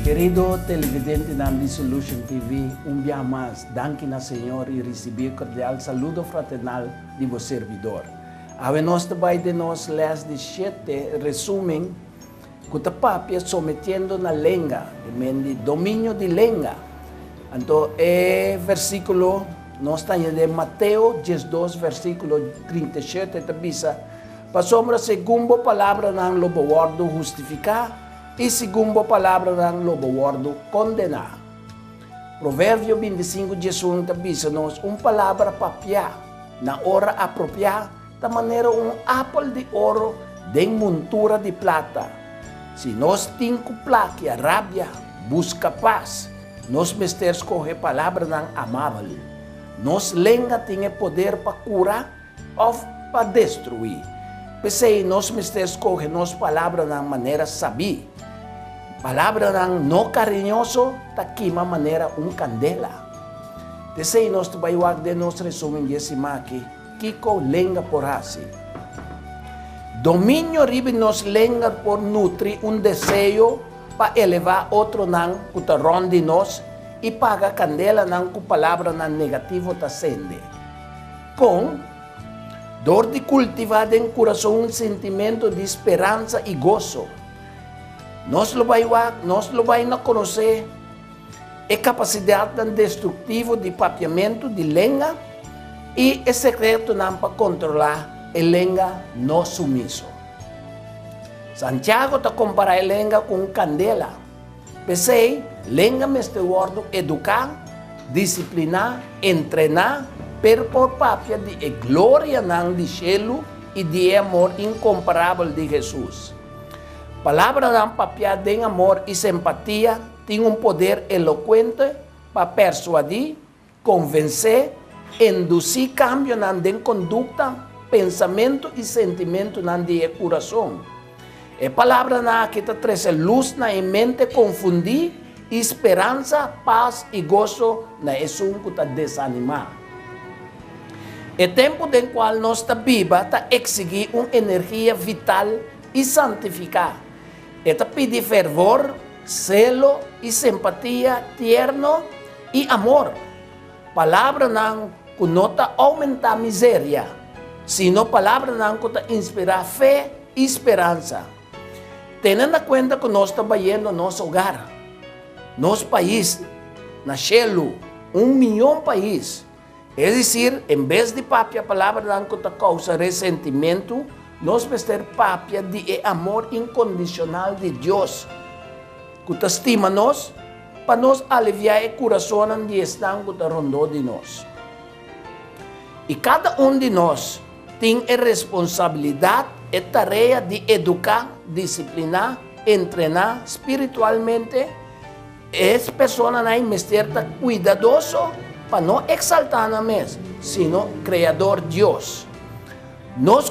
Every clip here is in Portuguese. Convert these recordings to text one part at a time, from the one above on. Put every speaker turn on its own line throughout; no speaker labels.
Querido televidente de Solution TV, un día más, danke Señor y recibir cordial saludo fraternal de vos servidor. Habemos também de nós les de 7 resumen que a papia sometiendo na lenga, de dominio de lenga. Então, versículo, nós estamos de Mateo 12, versículo 37, tabisa, pasamos a segunda palavra ng lobo justificar, e segunda palavra ng lobo condenar. Provérbio 25, 11, tabisa nos palavra papia, na hora apropriada, da maneira apple de ouro de montura de plata. Se nós temos placa, rabia, busca paz, nós mesters escolher palavra ng amável. Nós lenga tem poder para curar ou para destruir. Pensei, nós mesters escolher nos palavra ng maneira sabia. Palavra ng no carinhoso, ta queima maneira candela. Pensei, nós trabalhamos de nós resumen desse maqui, Kiko lenga por assim. Domínio ribe nos lenga por nutrir desejo para elevar outro nan kutaron de nós e paga candela nan com palavra nan negativo ta sende. Com dor de cultivar em coração sentimento de esperança e gozo. Nós lo vai na conhecer a capacidade destrutiva de papiamento de lenga e o secreto não para controlar a lenga no sumiso. Santiago está compara a lenga com candela. Pensei, lenga me este word educar, disciplinar, treinar, per por papia de glória nan de cielo e de amor incomparável de Jesus. Palavra ng papia de amor e simpatia tem poder eloquente para persuadir, convencer, induzir cambio de conduta, pensamento e sentimento de coração. A palavra que traz luz na mente, confundir, esperança, paz e gozo na esum que está desanimar. O tempo em qual nós está viva está exigir uma energia vital e santificar. Está pedir fervor, celo e simpatia, tierno e amor. Palavra não conota aumentar miséria, sino palavra não conota inspirar fé e esperança. Tendo em conta que nós estamos vendo nosso hogar, nosso país, na Chelo, 1 milhão de país. É dizer, em vez de papia, a palavra não conota causa ressentimento, nós vamos ter papia de amor incondicional de Deus, que estima nós, para nos aliviar o coração de estar que rondou de nós. E cada de nós tem a responsabilidade e tarefa de educar, disciplinar, treinar espiritualmente. Essa pessoa não é cuidadoso para não exaltar na mesa, sino Criador Deus. Nós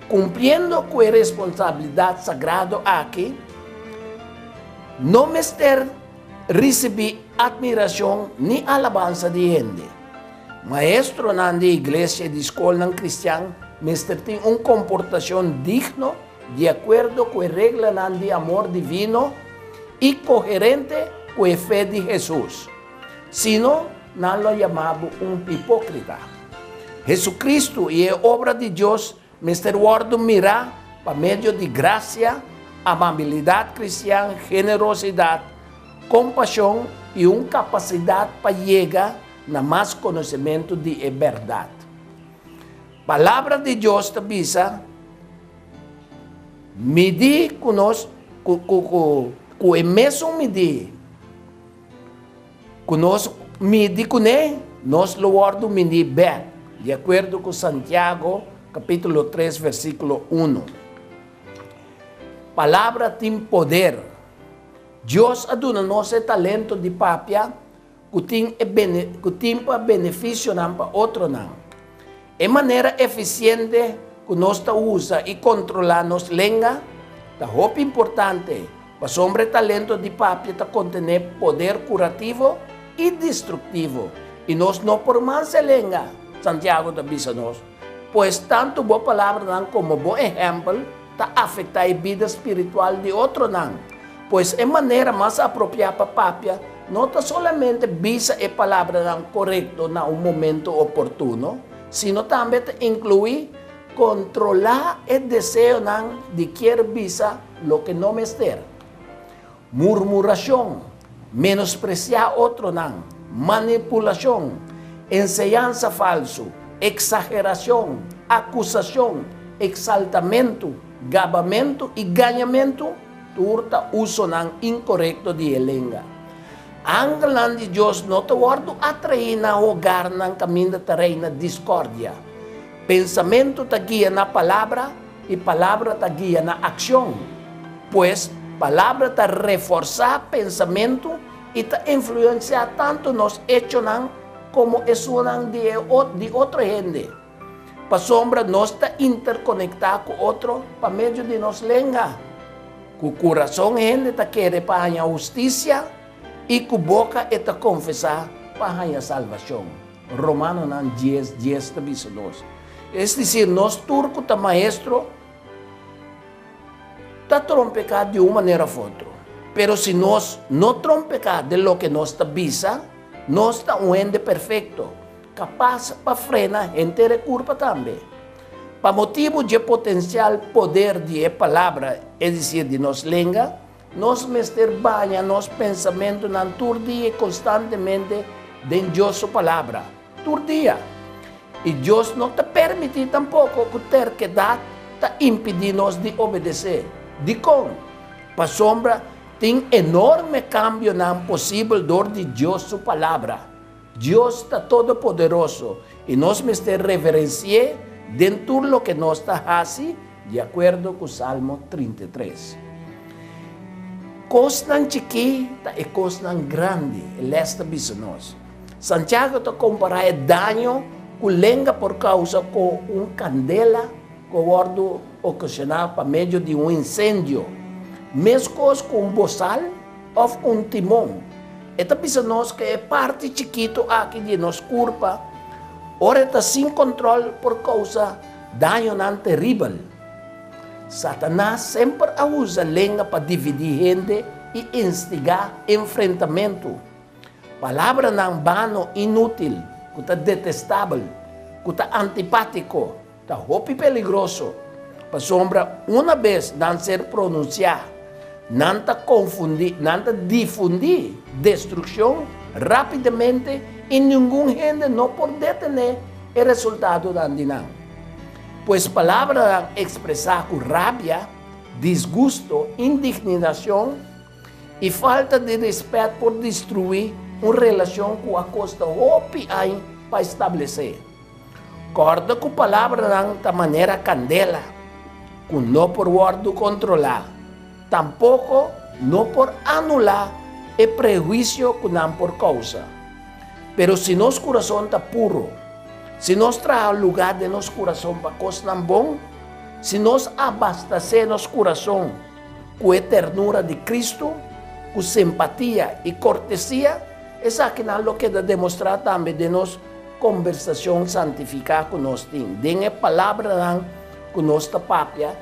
cumprindo com a responsabilidade sagrada aqui, não mister receber admiração nem alabança de gente. Maestro na igreja de escola cristã, mister tem comportação digno, de acordo com a regra de amor divino e coerente com a fé de Jesus. Senão, não lo chamava hipócrita. Jesucristo e a obra de Deus, Mr. Word mira para meio de graça, amabilidade cristã, generosidade, compaixão e uma capacidade para chegar na mais conhecimento de verdade. Palavra de Deus tabisa medir conosco com o mesmo medir conosco medir com ele, nós lo Word medir bem. De acordo com Santiago, capítulo 3, versículo 1. Palavra tem poder. Deus aduna nosso talento de papia, que tem para benefício para outro não. É maneira eficiente que nós usa e controla nossa língua, é muito importante. Para sobre talento de papia contém poder curativo e destrutivo. E nós não por mais língua. Santiago da bisa nos, pois tanto boa palavra como bom exemplo está afetar a vida espiritual de outro não. Pues en manera más apropiada para papia, no solamente visa a palabra correcta en un momento oportuno, sino también incluye controlar el deseo de querer visa lo que no me ester. Murmuración, menospreciar otro, manipulación, enseñanza falso, exageración, acusación, exaltamento, gabamento y ganamiento, turta uso incorrecto de lengua. Angelan de Dios no te guardo atraer na hogar ng camino de reina discordia. Pensamento te guía na palabra y palabra te guía na acción. Pues palabra te reforza pensamiento y te influencia tanto nos hechos como eso de otra gente. Pa sombra nos está interconectada con otro para medio de nos lengua. Cu corazón gente te quiere para la justicia y cu boca te confesar para la salvación. Romano 10:10 te dice nos. Es decir, nos turco ta maestro ta trompecar de una manera u otra. Pero si nos no trompecar de lo que nos ta visa, nos está un ende perfecto, capaz para frenar gente de culpa también. Para motivo de potencial poder de palavra, es decir, de nos lengua, nos mester baña nos pensamiento nan turdia constantemente de Dios su palabra. Turdia. Y Dios no te permite tampoco que terquedad te impedirnos de obedecer. De con, para sombra, tem enorme cambio nan posible dor de Dios su palabra. Dios está todopoderoso y nos mester reverenciar dentro de lo que nos está así, de acuerdo con Salmo 33. Cosas chiquitas y cosas grandes, el este business. Santiago te compara el daño que lenga por causa con un candela que guardo ocasionado para medio de un incendio. Mescos con un bozal o un timón. Esta business que es parte chiquito aquí de nos culpa. Ahora está sin control por causa daño tan terrible. Satanás siempre usa lengua para dividir gente y instigar enfrentamiento. Palabra tan vano, inútil, que está detestable, que está antipático, está muy peligroso. Para sombra, una vez dan ser pronunciada, nanta confundir, nanta difundir destrucción rápidamente y ningún gente no puede detener el resultado de andinan. Pues palabra expresar con rabia, disgusto, indignación y falta de respeto por destruir una relación que a costa hopi hay para establecer. Corda con palabra de manera candela, con no por guardo controlar, tampoco no por anular el prejuicio que dan por causa. Pero si nuestro corazón está puro, si nos trae lugar de nuestro corazón para cosas tan bon, si nos abastece nuestro corazón con la ternura de Cristo, con simpatía y cortesía, es aquí lo que debe demostrar también de nuestra conversación santificada con nosotros, de la palabra con nuestra papia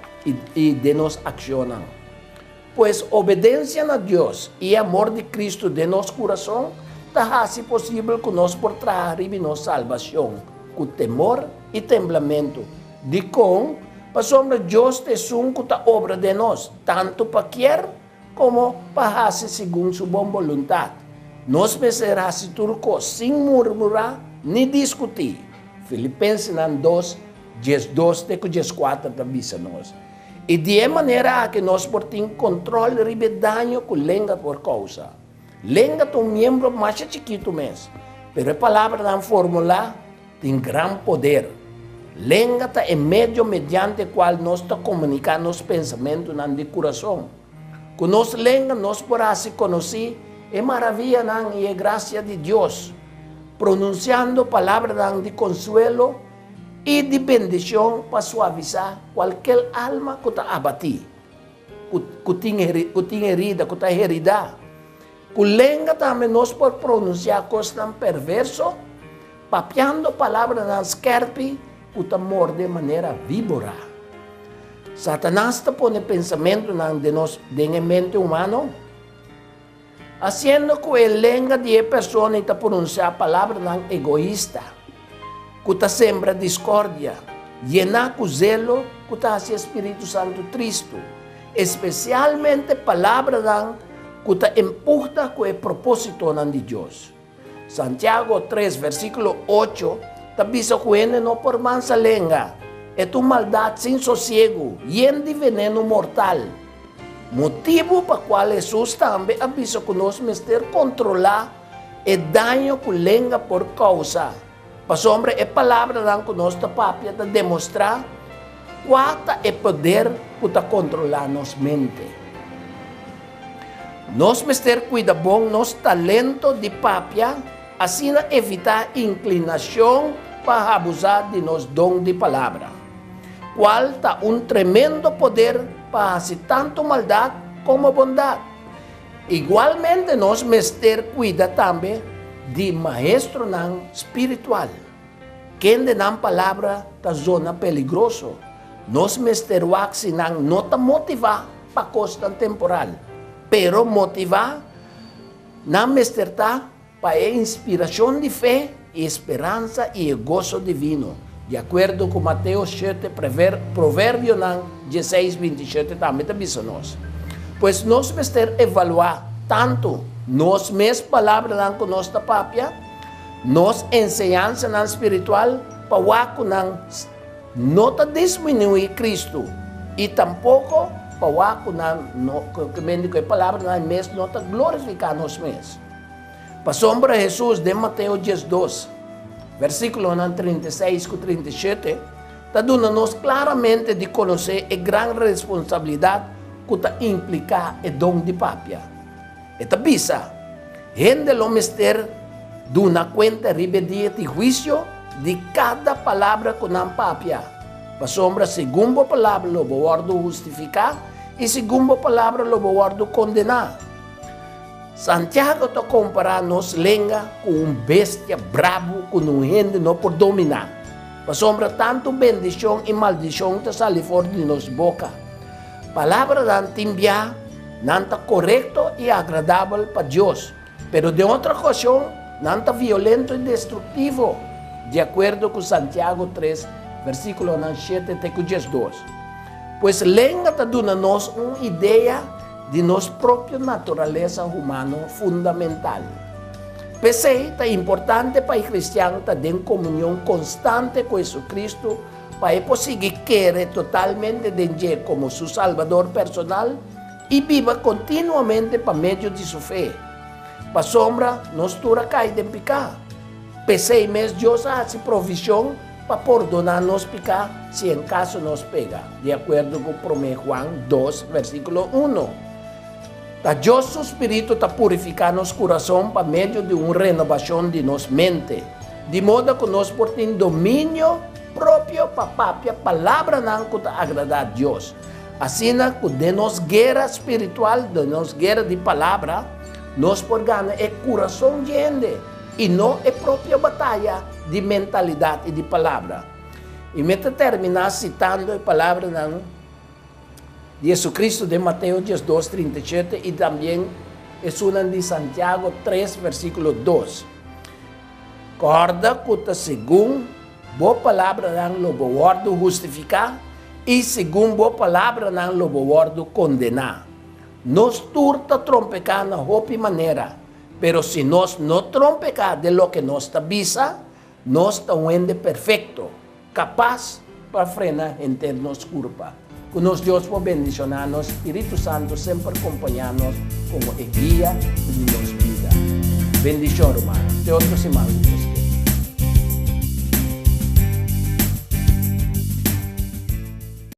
y de nos accionan. Pues obediencia a Dios y amor de Cristo de nuestro corazón, está así posible que nos por traer nuestra salvación, con temor y temblamiento. De con, para sombra Dios te sunco ta obra de nos, tanto para querer como para hacer según su buena voluntad. Nos mecerá así turco sin murmurar ni discutir. Filipenses 2, 10:4 también nos. Y de manera que nos por tener control de daño con lengua por causa. Lengua es un miembro más chiquito mes, pero la palabra dan fórmula tiene gran poder. Lengua está en medio mediante el cual nos está comunicando los pensamientos en el corazón. Con nos lengua nos por así conocer es maravilla y es gracia de Dios, pronunciando palabras de consuelo y de bendición para suavizar cualquier alma que está abatida, que tiene herida, que está herida. Con lengua también nos por pronunciar cosas tan perversas, papeando palabras tan escarpe, que está morde de manera víbora. Satanás te pone pensamiento en mente humano, haciendo que el lengua de persona y te pronuncia palabras egoísta, que te sembra discordia, llena con zelo, que te hace Espíritu Santo triste, especialmente palabras que te empuja con el propósito de Dios. Santiago 3, versículo 8, te dice que no por mansa lengua, es tu maldad sin sosiego, llena de veneno mortal. Motivo para cual Jesús también avisa que nos debemos controlar el daño que lengua por causa. Para hombre, es palabra que nos papia de demostrar cuál es el poder para controlar nuestra mente. Nos debemos cuidar de nuestro talento de papia, así evitar inclinación para abusar de nuestro don de palabra, cual está un tremendo poder para hacer tanto maldad como bondad. Igualmente nos debemos cuidar también de maestro espiritual, que en la palabra está zona peligroso. Nos debemos no te motivar para cosa temporal, pero motivar na mesterta para a inspiração de fé e esperança e gozo divino. De acordo com Mateus 7, provérbio 16, 27, também está dizendo nós. Pois nós vamos ter evaluar tanto nós mesmas palavras com nossa papia, nossa ensinança espiritual, para não diminuir Cristo e tampouco para que a palavra mesmo não glorificar nós mesmos. Para sombra Jesus de Mateus 12, versículo 36 e 37, está dando-nos claramente de conhecer a grande responsabilidade que implica o dom de papia. Esta bisa, gente lo mister de uma conta ribedia de juízo de cada palavra com a papia. Para sombra, segundo a palavra, lo bordo justificar e segundo a palavra, lo bordo condenar. Santiago está comparando nos lengua com bestia bravo, com gente não por dominar. Para sombra, tanto bendição e maldição te sale fora de nos boca. Palavra dan timbia, nanta correcto e agradável para Deus, pero de outra ocasião, nanta violento e destrutivo, de acordo com Santiago 3, versículo 7 até 12. Pois lengua está dando-nos uma ideia de nossa própria natureza humana fundamental. Pensei que é importante para o cristiano estar em comunhão constante com Jesus Cristo para conseguir querer totalmente de Deus como seu Salvador personal e viva continuamente para meio de sua fé. Para sombra, nós tura cai de pecar. Pensei mesmo Deus hace provisão para perdonar nos pecar se em caso nos pega, de acordo com 1 Juan 2, versículo 1. Da Deus su Espírito está purificando nosso coração para meio de uma renovação de nossa mente, de modo que nós portemos domínio próprio para a palavra que está agradar a Deus. Assim que de nossa guerra espiritual, de nossa guerra de palavra, nós por ganhar é coração de gente e não é própria batalha de mentalidade e de palavra. E me terminar citando a palavra de Jesucristo de Mateus 12, 37 e também é uma de Santiago 3, versículo 2. Corda que segundo boa palavra lo bordo justificar e segundo boa palavra lo bordo condenar. Nós turta trompecar na roupa maneira, pero se nós não trompecar de lo que nos avisa, nós estamos ende perfeito, capaz para frenar entre nos culpa. Que nos Deus por bendicionar-nos, Espírito Santo sempre acompanhar-nos como guia de nossa vida. Bendição, hermano. Te outros irmãos.